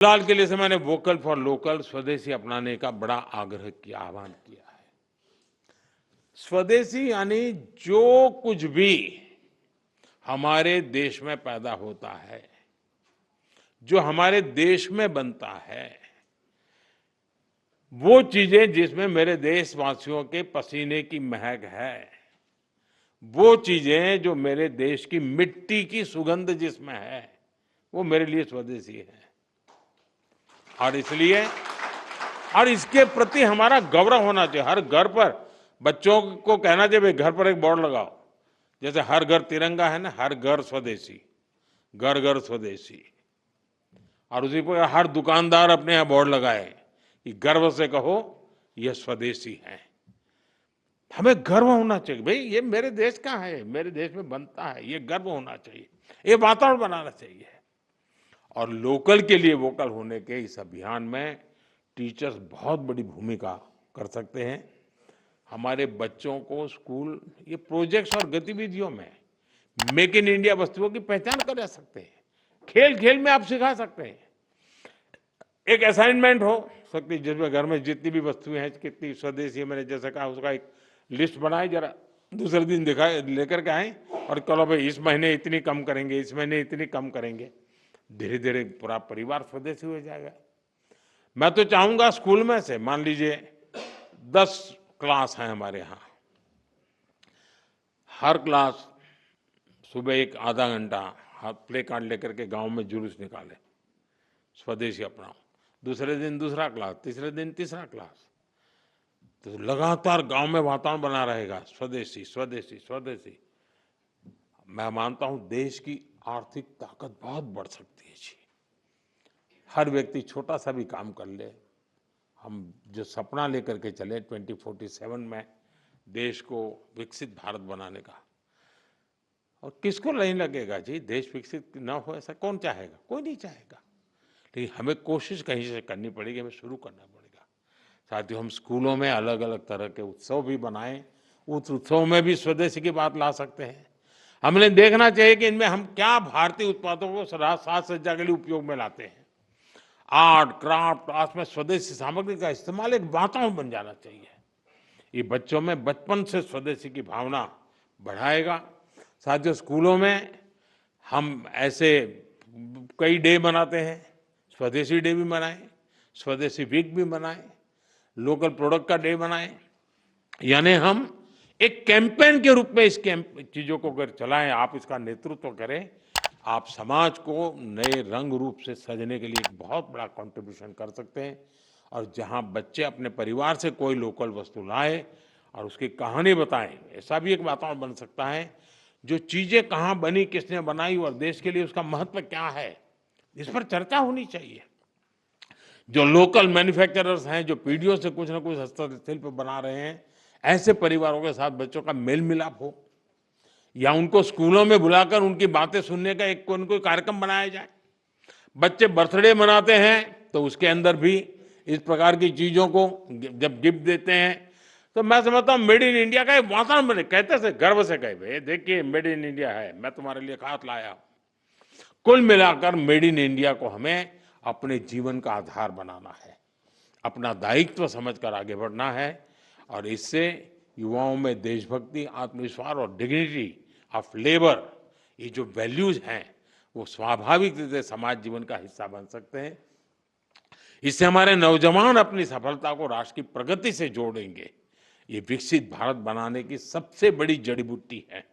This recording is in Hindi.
फिलहाल के लिए से मैंने वोकल फॉर लोकल स्वदेशी अपनाने का बड़ा आग्रह किया, आह्वान किया है। स्वदेशी यानी जो कुछ भी हमारे देश में पैदा होता है, जो हमारे देश में बनता है, वो चीजें जिसमें मेरे देशवासियों के पसीने की महक है, वो चीजें जो मेरे देश की मिट्टी की सुगंध जिसमें है, वो मेरे लिए स्वदेशी है। और इसलिए और इसके प्रति हमारा गौरव होना चाहिए। हर घर पर बच्चों को कहना चाहिए, भाई घर पर एक बोर्ड लगाओ, जैसे हर घर तिरंगा है ना, हर घर स्वदेशी, घर घर स्वदेशी। और उसी पर हर दुकानदार अपने यहाँ बोर्ड लगाए कि गर्व से कहो ये स्वदेशी है। हमें गर्व होना चाहिए, भाई ये मेरे देश का है, मेरे देश में बनता है, ये गर्व होना चाहिए, ये वातावरण बनाना चाहिए। और लोकल के लिए वोकल होने के इस अभियान में टीचर्स बहुत बड़ी भूमिका कर सकते हैं। हमारे बच्चों को स्कूल ये प्रोजेक्ट्स और गतिविधियों में मेक इन इंडिया वस्तुओं की पहचान करा सकते हैं। खेल खेल में आप सिखा सकते हैं। एक असाइनमेंट हो सकती है जिसमें घर में जितनी भी वस्तुएं हैं, कितनी स्वदेशी, मैंने जैसे कहा उसका एक लिस्ट बनाए, जरा दूसरे दिन दिखाए लेकर के आए और चलो भाई इस महीने इतनी कम करेंगे, इस महीने इतनी कम करेंगे। धीरे धीरे पूरा परिवार स्वदेशी हो जाएगा। मैं तो चाहूंगा स्कूल में से मान लीजिए 10 क्लास हैं हमारे यहाँ, हर क्लास सुबह एक आधा घंटा हाथ प्ले कार्ड लेकर के गांव में जुलूस निकाले, स्वदेशी अपनाओ। दूसरे दिन दूसरा क्लास, तीसरे दिन तीसरा क्लास, तो लगातार गांव में वातावरण बना रहेगा स्वदेशी स्वदेशी स्वदेशी। मैं मानता हूं देश की आर्थिक ताकत बहुत बढ़ सकती है जी। हर व्यक्ति छोटा सा भी काम कर ले। हम जो सपना लेकर के चले 2047 में देश को विकसित भारत बनाने का, और किसको नहीं लगेगा जी देश विकसित ना हो, ऐसा कौन चाहेगा? कोई नहीं चाहेगा। लेकिन हमें कोशिश कहीं से करनी पड़ेगी, हमें शुरू करना पड़ेगा। साथियों, हम स्कूलों में अलग अलग तरह के उत्सव भी बनाएं, उस उत्सव में भी स्वदेशी की बात ला सकते हैं। हमने देखना चाहिए कि इनमें हम क्या भारतीय उत्पादों को साज सज्जा के लिए उपयोग में लाते हैं। आर्ट क्राफ्ट, आज में स्वदेशी सामग्री का इस्तेमाल एक वातावरण बन जाना चाहिए। ये बच्चों में बचपन से स्वदेशी की भावना बढ़ाएगा। साथियों, स्कूलों में हम ऐसे कई डे मनाते हैं, स्वदेशी डे भी मनाएं, स्वदेशी वीक भी मनाएं, लोकल प्रोडक्ट का डे मनाएं। यानी हम एक कैंपेन के रूप में इस चीजों को अगर चलाएं, आप इसका नेतृत्व करें, आप समाज को नए रंग रूप से सजने के लिए एक बहुत बड़ा कंट्रीब्यूशन कर सकते हैं। और जहां बच्चे अपने परिवार से कोई लोकल वस्तु लाए और उसकी कहानी बताएं, ऐसा भी एक वातावरण बन सकता है। जो चीजें कहाँ बनी, किसने बनाई और देश के लिए उसका महत्व क्या है, इस पर चर्चा होनी चाहिए। जो लोकल मैन्युफैक्चरर्स हैं, जो पीढ़ियों से कुछ ना कुछ हस्तशिल्प बना रहे हैं, ऐसे परिवारों के साथ बच्चों का मेल मिलाप हो, या उनको स्कूलों में बुलाकर उनकी बातें सुनने का एक कोई कार्यक्रम बनाया जाए। बच्चे बर्थडे मनाते हैं तो उसके अंदर भी इस प्रकार की चीजों को जब गिफ्ट देते हैं, तो मैं समझता हूँ मेड इन इंडिया का एक वातावरण बने। कहते से गर्व से कहे, भाई देखिए मेड इन इंडिया है, मैं तुम्हारे लिए खास लाया हूँ। कुल मिलाकर मेड इन इंडिया को हमें अपने जीवन का आधार बनाना है, अपना दायित्व समझकर आगे बढ़ना है। और इससे युवाओं में देशभक्ति, आत्मविश्वास और डिग्निटी ऑफ लेबर, ये जो वैल्यूज हैं, वो स्वाभाविक रूप से समाज जीवन का हिस्सा बन सकते हैं। इससे हमारे नौजवान अपनी सफलता को राष्ट्र की प्रगति से जोड़ेंगे। ये विकसित भारत बनाने की सबसे बड़ी जड़ी बूटी है।